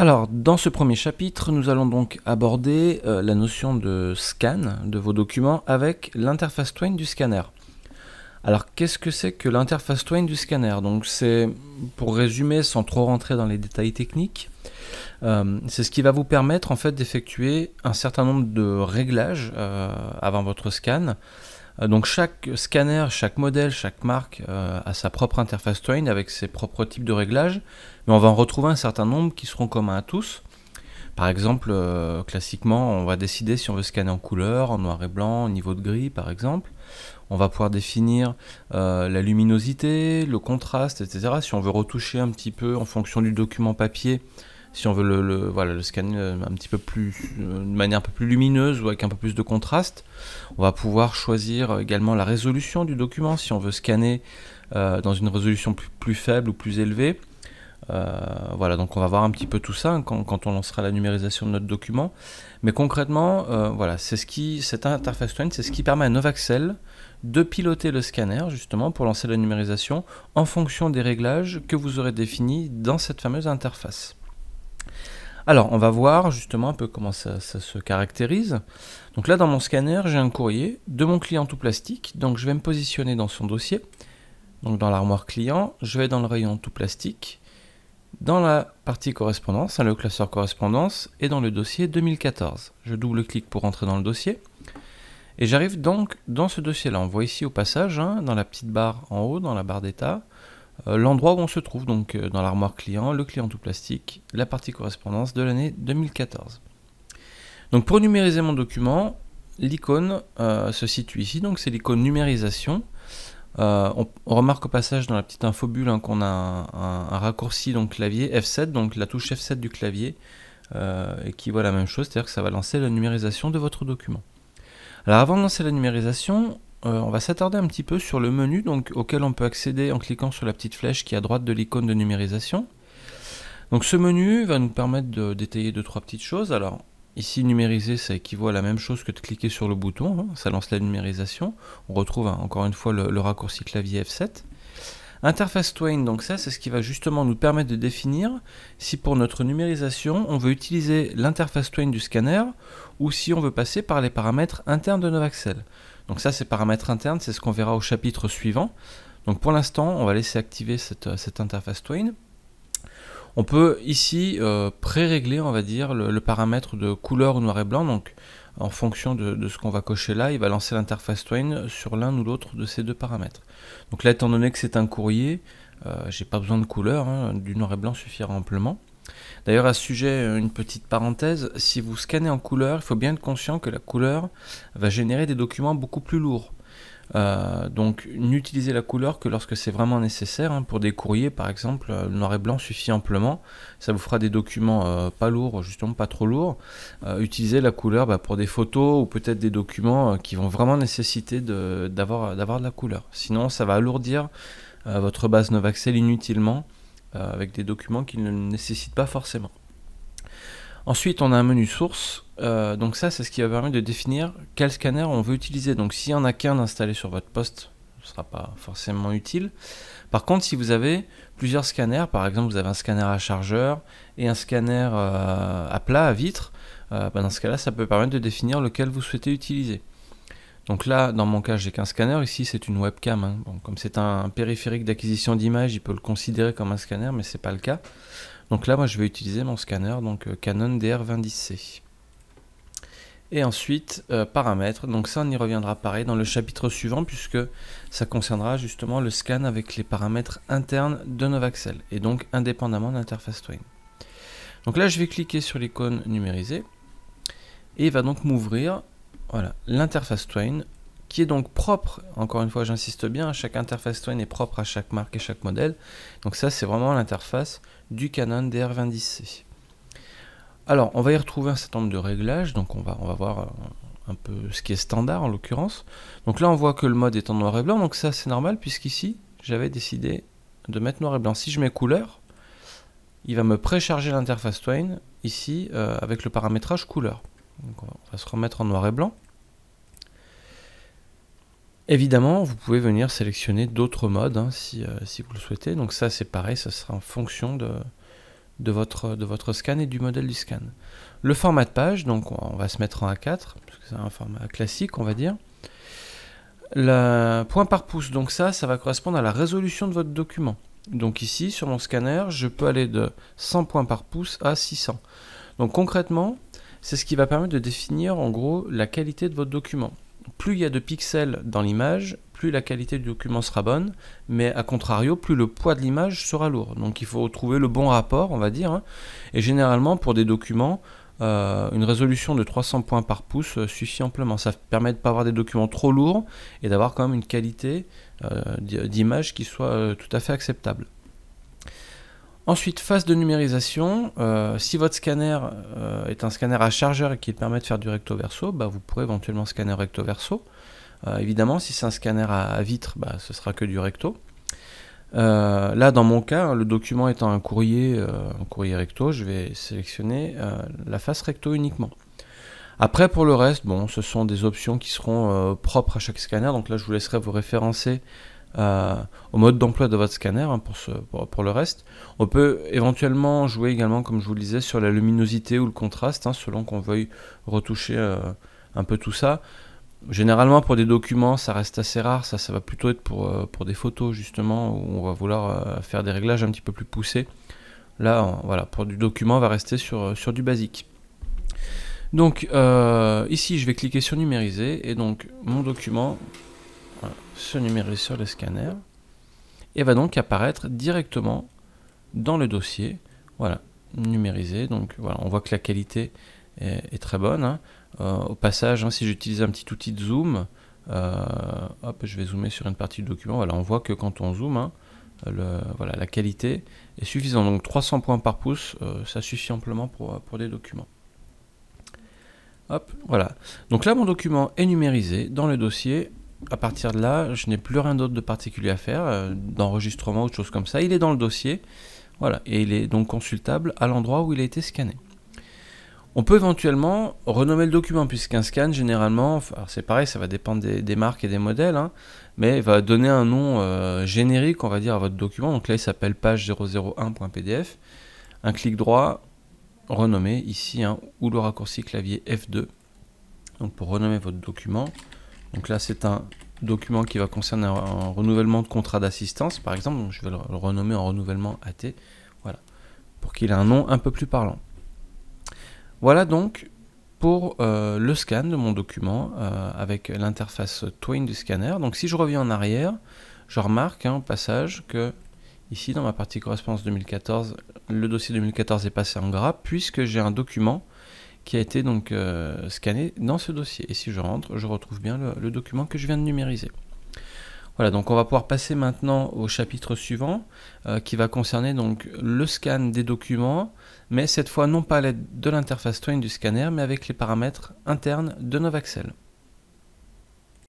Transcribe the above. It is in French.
Alors, dans ce premier chapitre, nous allons donc aborder la notion de scan de vos documents avec l'interface Twain du scanner. Alors, qu'est-ce que c'est que l'interface Twain du scanner? Donc, c'est, pour résumer, sans trop rentrer dans les détails techniques, c'est ce qui va vous permettre en fait d'effectuer un certain nombre de réglages avant votre scan. Donc chaque scanner, chaque modèle, chaque marque a sa propre interface Twain avec ses propres types de réglages, mais on va en retrouver un certain nombre qui seront communs à tous. Par exemple, classiquement, on va décider si on veut scanner en couleur, en noir et blanc, au niveau de gris par exemple. On va pouvoir définir la luminosité, le contraste, etc. Si on veut retoucher un petit peu en fonction du document papier, si on veut le scanner un petit peu plus, de manière un peu plus lumineuse ou avec un peu plus de contraste. On va pouvoir choisir également la résolution du document, si on veut scanner dans une résolution plus faible ou plus élevée. Voilà, donc on va voir un petit peu tout ça hein, quand on lancera la numérisation de notre document. Mais concrètement, voilà, cette interface Twain, c'est ce qui permet à Novaxel de piloter le scanner justement pour lancer la numérisation en fonction des réglages que vous aurez définis dans cette fameuse interface. Alors, on va voir justement un peu comment ça se caractérise. Donc là, dans mon scanner, j'ai un courrier de mon client tout plastique. Donc, je vais me positionner dans son dossier. Donc, dans l'armoire client, je vais dans le rayon tout plastique, dans la partie correspondance, le classeur correspondance, et dans le dossier 2014. Je double-clique pour entrer dans le dossier. Et j'arrive donc dans ce dossier-là. On voit ici au passage, hein, dans la petite barre en haut, dans la barre d'état, l'endroit où on se trouve, donc dans l'armoire client, le client tout plastique, la partie correspondance de l'année 2014. Donc pour numériser mon document, l'icône se situe ici, donc c'est l'icône numérisation. On remarque au passage dans la petite infobulle hein, qu'on a un raccourci donc clavier F7, donc la touche F7 du clavier équivaut à la même chose, c'est-à-dire que ça va lancer la numérisation de votre document. Alors avant de lancer la numérisation, on va s'attarder un petit peu sur le menu donc, auquel on peut accéder en cliquant sur la petite flèche qui est à droite de l'icône de numérisation. Donc ce menu va nous permettre de détailler 2-3 petites choses. Alors ici numériser ça équivaut à la même chose que de cliquer sur le bouton, hein, ça lance la numérisation. On retrouve hein, encore une fois le raccourci clavier F7. Interface Twain, donc ça c'est ce qui va justement nous permettre de définir si pour notre numérisation on veut utiliser l'interface Twain du scanner ou si on veut passer par les paramètres internes de Novaxel. Donc ça, ces paramètres internes, c'est ce qu'on verra au chapitre suivant. Donc pour l'instant, on va laisser activer cette interface Twain. On peut ici pré-régler, on va dire, le paramètre de couleur noir et blanc. Donc en fonction de ce qu'on va cocher là, il va lancer l'interface Twain sur l'un ou l'autre de ces deux paramètres. Donc là, étant donné que c'est un courrier, j'ai pas besoin de couleur, hein, du noir et blanc suffira amplement. D'ailleurs à ce sujet, une petite parenthèse, si vous scannez en couleur, il faut bien être conscient que la couleur va générer des documents beaucoup plus lourds. Donc n'utilisez la couleur que lorsque c'est vraiment nécessaire. Hein. Pour des courriers par exemple, le noir et blanc suffit amplement. Ça vous fera des documents pas lourds, justement pas trop lourds. Utilisez la couleur pour des photos ou peut-être des documents qui vont vraiment nécessiter d'avoir de la couleur. Sinon ça va alourdir votre base Novaxel inutilement. Avec des documents qui ne le nécessitent pas forcément. Ensuite, on a un menu source. Donc ça, c'est ce qui va permettre de définir quel scanner on veut utiliser. Donc s'il n'y en a qu'un installé sur votre poste, ce ne sera pas forcément utile. Par contre, si vous avez plusieurs scanners, par exemple, vous avez un scanner à chargeur et un scanner à plat, à vitre, dans ce cas-là, ça peut permettre de définir lequel vous souhaitez utiliser. Donc là, dans mon cas, j'ai qu'un scanner. Ici, c'est une webcam. Hein. Bon, comme c'est un périphérique d'acquisition d'image, il peut le considérer comme un scanner, mais ce n'est pas le cas. Donc là, moi, je vais utiliser mon scanner, donc Canon DR2010C. Et ensuite, paramètres. Donc ça, on y reviendra pareil dans le chapitre suivant, puisque ça concernera justement le scan avec les paramètres internes de Novaxel, et donc indépendamment d'interface Twain. Donc là, je vais cliquer sur l'icône numérisée, et il va donc m'ouvrir voilà, l'interface Twain, qui est donc propre, encore une fois j'insiste bien, chaque interface Twain est propre à chaque marque et chaque modèle. Donc ça c'est vraiment l'interface du Canon DR2010C. Alors on va y retrouver un certain nombre de réglages, donc on va voir un peu ce qui est standard en l'occurrence. Donc là on voit que le mode est en noir et blanc, donc ça c'est normal puisqu'ici j'avais décidé de mettre noir et blanc. Si je mets couleur, il va me précharger l'interface Twain ici avec le paramétrage couleur. Donc on va se remettre en noir et blanc. Évidemment, vous pouvez venir sélectionner d'autres modes hein, si vous le souhaitez. Donc ça, c'est pareil, ça sera en fonction de votre scan et du modèle du scan. Le format de page, donc on va se mettre en A4, parce que c'est un format classique, on va dire. Le point par pouce, donc ça va correspondre à la résolution de votre document. Donc ici, sur mon scanner, je peux aller de 100 points par pouce à 600. Donc concrètement, c'est ce qui va permettre de définir en gros la qualité de votre document. Plus il y a de pixels dans l'image, plus la qualité du document sera bonne, mais à contrario, plus le poids de l'image sera lourd. Donc il faut trouver le bon rapport, on va dire, hein. Et généralement, pour des documents, une résolution de 300 points par pouce suffit amplement. Ça permet de ne pas avoir des documents trop lourds et d'avoir quand même une qualité d'image qui soit tout à fait acceptable. Ensuite, phase de numérisation. Si votre scanner est un scanner à chargeur et qui permet de faire du recto verso, vous pourrez éventuellement scanner recto verso. Évidemment, si c'est un scanner à vitre, ce sera que du recto. Là, dans mon cas, le document étant un courrier recto, je vais sélectionner la face recto uniquement. Après, pour le reste, bon, ce sont des options qui seront propres à chaque scanner. Donc là, je vous laisserai vous référencer au mode d'emploi de votre scanner pour le reste. On peut éventuellement jouer également, comme je vous le disais, sur la luminosité ou le contraste, selon qu'on veuille retoucher un peu tout ça. Généralement, pour des documents, ça reste assez rare. Ça va plutôt être pour des photos, justement, où on va vouloir faire des réglages un petit peu plus poussés. Là, voilà, pour du document, on va rester sur du basique. Donc, ici, je vais cliquer sur numériser, et donc, mon document se numérise sur le scanner, et va donc apparaître directement dans le dossier. Voilà, numérisé. Donc, voilà, on voit que la qualité est très bonne, hein. Au passage, si j'utilise un petit outil de zoom, hop, je vais zoomer sur une partie du document. Voilà, on voit que quand on zoome, voilà, la qualité est suffisante. Donc 300 points par pouce, ça suffit amplement pour des documents. Hop, voilà. Donc là, mon document est numérisé dans le dossier. À partir de là, je n'ai plus rien d'autre de particulier à faire, d'enregistrement ou de choses comme ça. Il est dans le dossier, voilà, et il est donc consultable à l'endroit où il a été scanné. On peut éventuellement renommer le document, puisqu'un scan, généralement, c'est pareil, ça va dépendre des marques et des modèles, hein, mais il va donner un nom générique, on va dire, à votre document. Donc là, il s'appelle page001.pdf. Un clic droit, renommer ici, ou le raccourci clavier F2. Donc pour renommer votre document. Donc là, c'est un document qui va concerner un renouvellement de contrat d'assistance, par exemple. Donc je vais le renommer en renouvellement AT, voilà, pour qu'il ait un nom un peu plus parlant. Voilà donc pour le scan de mon document avec l'interface Twain du scanner. Donc si je reviens en arrière, je remarque au passage que ici dans ma partie correspondance 2014, le dossier 2014 est passé en gras puisque j'ai un document qui a été donc scanné dans ce dossier. Et si je rentre, je retrouve bien le document que je viens de numériser. Voilà, donc on va pouvoir passer maintenant au chapitre suivant qui va concerner donc le scan des documents, mais cette fois non pas à l'aide de l'interface Twain du scanner, mais avec les paramètres internes de Novaxel.